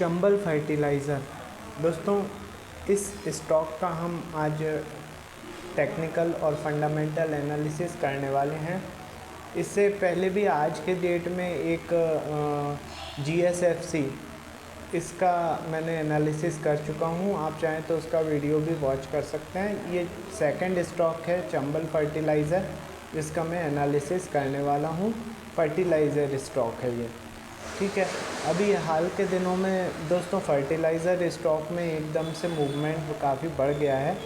Chambal fertiliser. दोस्तों, इस stock का हम आज टेक्निकल और फंडामेंटल एनालिसिस करने वाले हैं। इससे पहले भी आज के डेट में एक GSFC इसका मैंने एनालिसिस कर चुका हूँ। आप चाहें तो उसका वीडियो भी वॉच कर सकते हैं। ये सेकंड स्टॉक है चंबल फर्टिलाइज़र, जिसका मैं एनालिसिस करने वाला हूँ। फर्टिलाइज़र स्टॉक है ये, ठीक है। अभी हाल के दिनों में दोस्तों फर्टिलाइज़र स्टॉक में एकदम से मूवमेंट काफ़ी बढ़ गया है,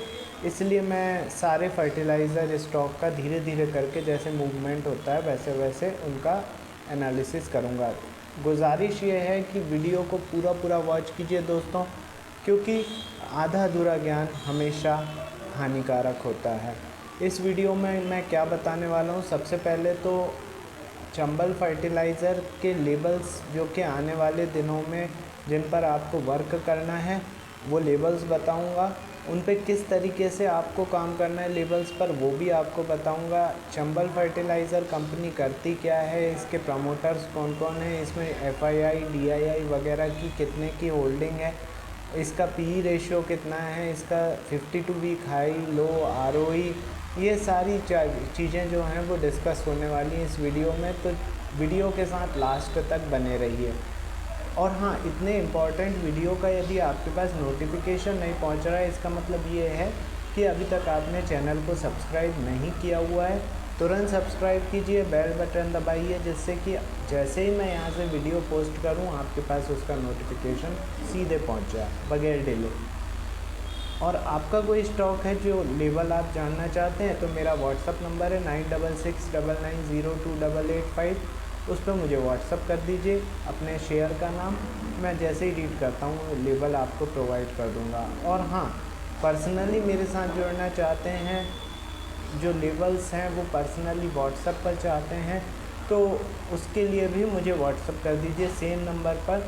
इसलिए मैं सारे फर्टिलाइज़र स्टॉक का धीरे धीरे करके जैसे मूवमेंट होता है वैसे वैसे उनका एनालिसिस करूँगा। गुजारिश ये है कि वीडियो को पूरा वॉच कीजिए दोस्तों, क्योंकि आधा अधूरा ज्ञान हमेशा हानिकारक होता है। इस वीडियो में मैं क्या बताने वाला हूँ, सबसे पहले तो चंबल फर्टिलाइज़र के लेबल्स जो कि आने वाले दिनों में जिन पर आपको वर्क करना है वो लेबल्स बताऊंगा। उन पे किस तरीके से आपको काम करना है लेबल्स पर वो भी आपको बताऊंगा। चंबल फर्टिलाइज़र कंपनी करती क्या है, इसके प्रमोटर्स कौन कौन हैं, इसमें FII DII वगैरह की कितने की होल्डिंग है, इसका PE रेशियो कितना है, इसका 52 वीक हाई लो ROE, ये सारी चीज़ें जो हैं वो डिस्कस होने वाली हैं इस वीडियो में। तो वीडियो के साथ लास्ट तक बने रहिए। और हाँ, इतने इम्पॉर्टेंट वीडियो का यदि आपके पास नोटिफिकेशन नहीं पहुंच रहा है, इसका मतलब ये है कि अभी तक आपने चैनल को सब्सक्राइब नहीं किया हुआ है। तुरंत सब्सक्राइब कीजिए, बेल बटन दबाइए, जिससे कि जैसे ही मैं यहाँ से वीडियो पोस्ट करूँ आपके पास उसका नोटिफिकेशन सीधे पहुँच जाए बगैर डिले। और आपका कोई स्टॉक है जो लेवल आप जानना चाहते हैं तो मेरा व्हाट्सअप नंबर है 9669902885। उस पर मुझे व्हाट्सअप कर दीजिए अपने शेयर का नाम, मैं जैसे ही रीड करता हूँ लेवल आपको प्रोवाइड कर दूँगा। और हाँ, पर्सनली मेरे साथ जुड़ना चाहते हैं, जो लेवल्स हैं वो पर्सनली व्हाट्सअप पर चाहते हैं तो उसके लिए भी मुझे व्हाट्सअप कर दीजिए सेम नंबर पर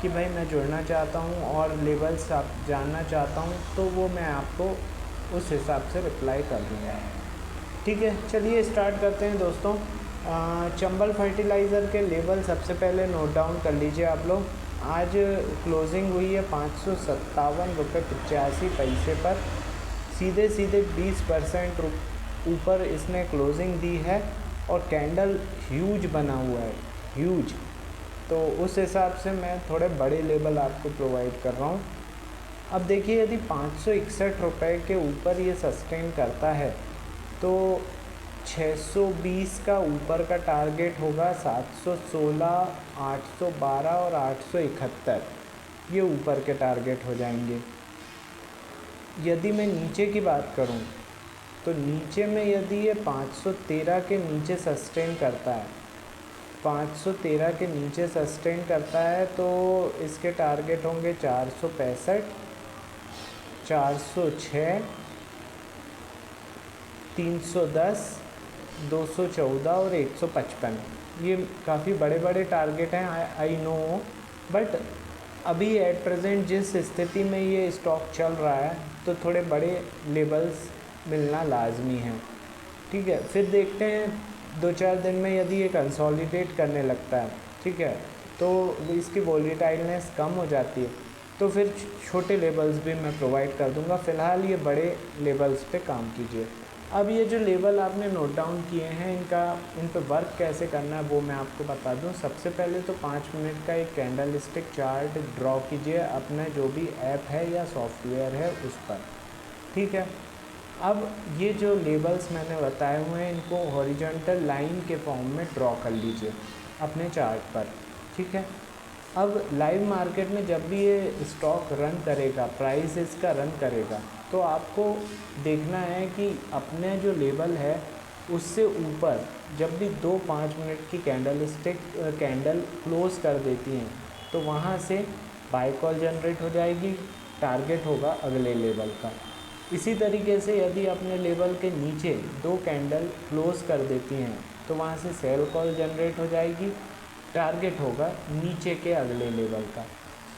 कि भाई मैं जुड़ना चाहता हूँ और लेवल्स आप जानना चाहता हूँ, तो वो मैं आपको उस हिसाब से रिप्लाई कर दूँगा, ठीक है। चलिए स्टार्ट करते हैं दोस्तों। चंबल फर्टिलाइज़र के लेवल सबसे पहले नोट डाउन कर लीजिए आप लोग। आज क्लोजिंग हुई है 557 रुपये 85 पैसे पर, सीधे 20% ऊपर इसने क्लोजिंग दी है और कैंडल ह्यूज बना हुआ है, ह्यूज। तो उस हिसाब से मैं थोड़े बड़े लेवल आपको प्रोवाइड कर रहा हूँ। अब देखिए, यदि 561 रुपये के ऊपर ये सस्टेन करता है तो 620 का ऊपर का टारगेट होगा, 716, 812 और 871 ये ऊपर के टारगेट हो जाएंगे। यदि मैं नीचे की बात करूं तो नीचे में यदि ये 513 के नीचे सस्टेन करता है, 513 के नीचे सस्टेन करता है तो इसके टारगेट होंगे 465, 406, 310, 214 और 155। ये काफ़ी बड़े बड़े टारगेट हैं, आई नो, बट अभी एट प्रेजेंट जिस स्थिति में ये स्टॉक चल रहा है तो थोड़े बड़े लेवल्स मिलना लाजमी है, ठीक है। फिर देखते हैं 2-4 दिन में यदि ये कंसोलिडेट करने लगता है, ठीक है, तो इसकी वोलेटाइलनेस कम हो जाती है तो फिर छोटे लेवल्स भी मैं प्रोवाइड कर दूंगा। फ़िलहाल ये बड़े लेवल्स पे काम कीजिए। अब ये जो लेवल आपने नोट डाउन किए हैं इन पे वर्क कैसे करना है वो मैं आपको बता दूं। सबसे पहले तो 5 मिनट का एक कैंडल स्टिक चार्ट ड्रॉ कीजिए अपने जो भी ऐप है या सॉफ्टवेयर है उस पर, ठीक है। अब ये जो लेबल्स मैंने बताए हुए हैं इनको हॉरिजॉन्टल लाइन के फॉर्म में ड्रॉ कर लीजिए अपने चार्ट पर, ठीक है। अब लाइव मार्केट में जब भी ये स्टॉक रन करेगा, प्राइस इसका रन करेगा, तो आपको देखना है कि अपने जो लेवल है उससे ऊपर जब भी 2-5 मिनट की कैंडल क्लोज कर देती हैं तो वहाँ से बाय कॉल जनरेट हो जाएगी, टारगेट होगा अगले लेवल का। इसी तरीके से यदि अपने लेवल के नीचे 2 कैंडल क्लोज कर देती हैं तो वहाँ से सेल कॉल जनरेट हो जाएगी, टारगेट होगा नीचे के अगले लेवल का।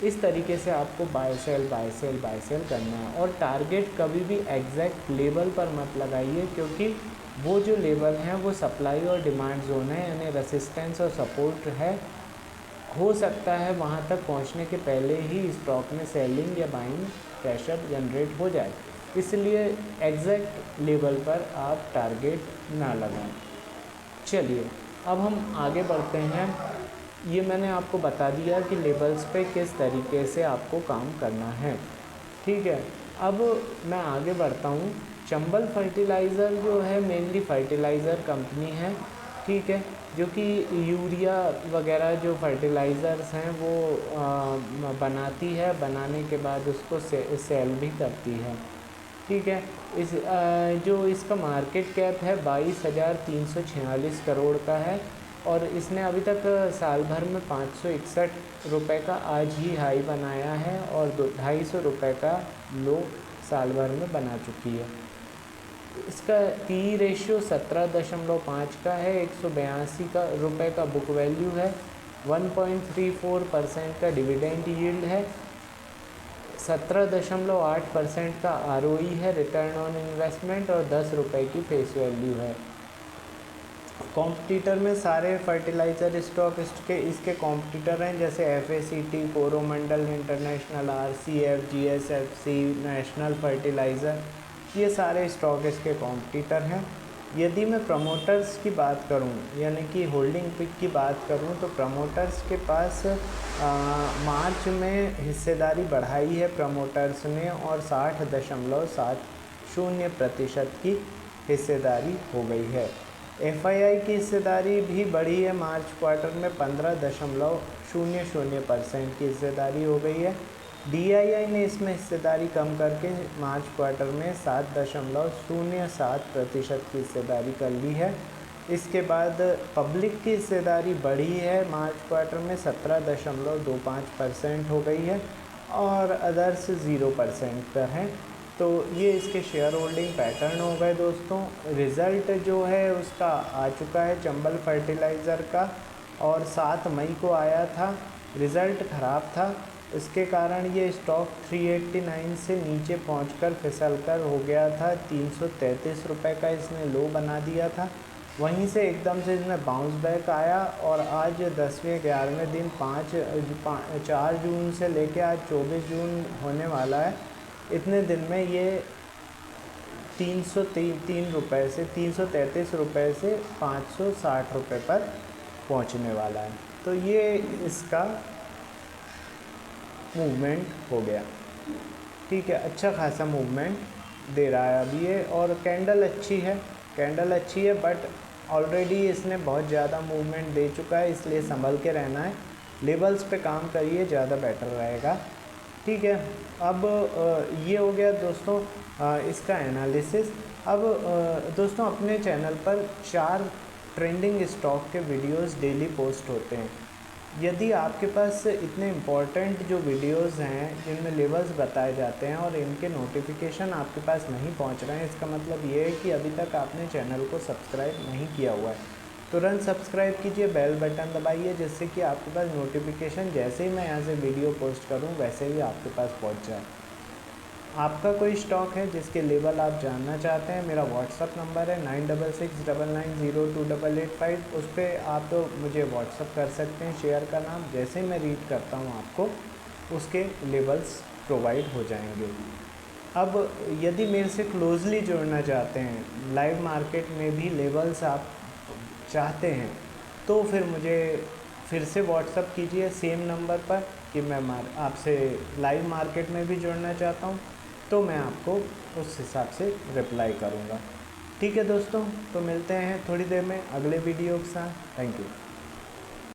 इस तरीके से आपको बाय सेल करना है। और टारगेट कभी भी एग्जैक्ट लेवल पर मत लगाइए, क्योंकि वो जो लेवल हैं वो सप्लाई और डिमांड जोन है, यानी रेसिस्टेंस और सपोर्ट है। हो सकता है वहाँ तक पहुँचने के पहले ही स्टॉक में सेलिंग या बाइंग प्रेशर जनरेट हो जाए, इसलिए एग्जैक्ट लेवल पर आप टारगेट ना लगाएं। चलिए अब हम आगे बढ़ते हैं। ये मैंने आपको बता दिया कि लेवल्स पे किस तरीके से आपको काम करना है, ठीक है। अब मैं आगे बढ़ता हूँ। चंबल फर्टिलाइज़र जो है मेनली फर्टिलाइज़र कंपनी है, ठीक है, जो कि यूरिया वगैरह जो फर्टिलाइज़र्स हैं वो बनाती है, बनाने के बाद उसको सेल भी करती है, ठीक है। जो इसका मार्केट कैप है 22,346 करोड़ का है और इसने अभी तक साल भर में 561 रुपये का आज ही हाई बनाया है और 250 रुपये का लो साल भर में बना चुकी है। इसका पी रेशियो 17.5 का है, 182 का रुपये का बुक वैल्यू है, 1.34% का डिविडेंड यील्ड है, 17.8% का ROE है, रिटर्न ऑन इन्वेस्टमेंट, और 10 रुपये की फेस वैल्यू है। कॉम्पिटिटर में सारे फर्टिलाइज़र स्टॉक इसके कॉम्पिटिटर हैं, जैसे FACT, Coromandel international, RCF, GSFC, national fertiliser, ये सारे स्टॉक इसके कॉम्पिटिटर हैं। यदि मैं प्रमोटर्स की बात करूं, यानी कि होल्डिंग पिक की बात करूं, तो प्रमोटर्स के पास मार्च में हिस्सेदारी बढ़ाई है प्रमोटर्स ने और 60.70% की हिस्सेदारी हो गई है। FII की हिस्सेदारी भी बढ़ी है, मार्च क्वार्टर में 15.00% की हिस्सेदारी हो गई है। DII ने इसमें हिस्सेदारी कम करके मार्च क्वार्टर में 7.07% की हिस्सेदारी कर ली है। इसके बाद पब्लिक की हिस्सेदारी बढ़ी है, मार्च क्वार्टर में 17.25% हो गई है और अदर्स 0% पर हैं। तो ये इसके शेयर होल्डिंग पैटर्न हो गए दोस्तों। रिज़ल्ट जो है उसका आ चुका है चंबल फर्टिलाइज़र का, और 7 मई को आया था। रिज़ल्ट ख़राब था, इसके कारण ये स्टॉक 389 से नीचे पहुंचकर फिसलकर हो गया था 333 रुपये का, इसने लो बना दिया था। वहीं से एकदम से इसमें बाउंस बैक आया और आज 10वें 11वें दिन 4 जून से लेके आज 24 जून होने वाला है, इतने दिन में ये 303 रुपये से 333 रुपये से 560 रुपये पर पहुंचने वाला है। तो ये इसका मूवमेंट हो गया, ठीक है, अच्छा खासा मूवमेंट दे रहा है अभी ये। और कैंडल अच्छी है, बट ऑलरेडी इसने बहुत ज़्यादा मूवमेंट दे चुका है, इसलिए संभल के रहना है, लेवल्स पे काम करिए, ज़्यादा बेटर रहेगा, ठीक है। अब ये हो गया दोस्तों इसका एनालिसिस। अब दोस्तों अपने चैनल पर 4 ट्रेंडिंग स्टॉक के वीडियोस डेली पोस्ट होते हैं। यदि आपके पास इतने इम्पॉर्टेंट जो वीडियोस हैं जिनमें लेवल्स बताए जाते हैं और इनके नोटिफिकेशन आपके पास नहीं पहुंच रहे हैं, इसका मतलब ये है कि अभी तक आपने चैनल को सब्सक्राइब नहीं किया हुआ है। तुरंत सब्सक्राइब कीजिए, बेल बटन दबाइए, जिससे कि आपके पास नोटिफिकेशन जैसे ही मैं यहाँ से वीडियो पोस्ट करूँ वैसे ही आपके पास पहुँच जाए। आपका कोई स्टॉक है जिसके लेवल आप जानना चाहते हैं, मेरा व्हाट्सअप नंबर है 9669902885, उस पर आप तो मुझे व्हाट्सअप कर सकते हैं। शेयर का नाम जैसे ही मैं रीड करता हूँ आपको उसके लेवल्स प्रोवाइड हो जाएंगे। अब यदि मेरे से क्लोजली जुड़ना चाहते हैं, लाइव मार्केट में भी लेवल्स आप चाहते हैं, तो फिर मुझे फिर से व्हाट्सअप कीजिए सेम नंबर पर कि मैं आपसे लाइव मार्केट में भी जुड़ना चाहता हूँ, तो मैं आपको उस हिसाब से रिप्लाई करूँगा, ठीक है दोस्तों। तो मिलते हैं थोड़ी देर में अगले वीडियो के साथ। Thank you.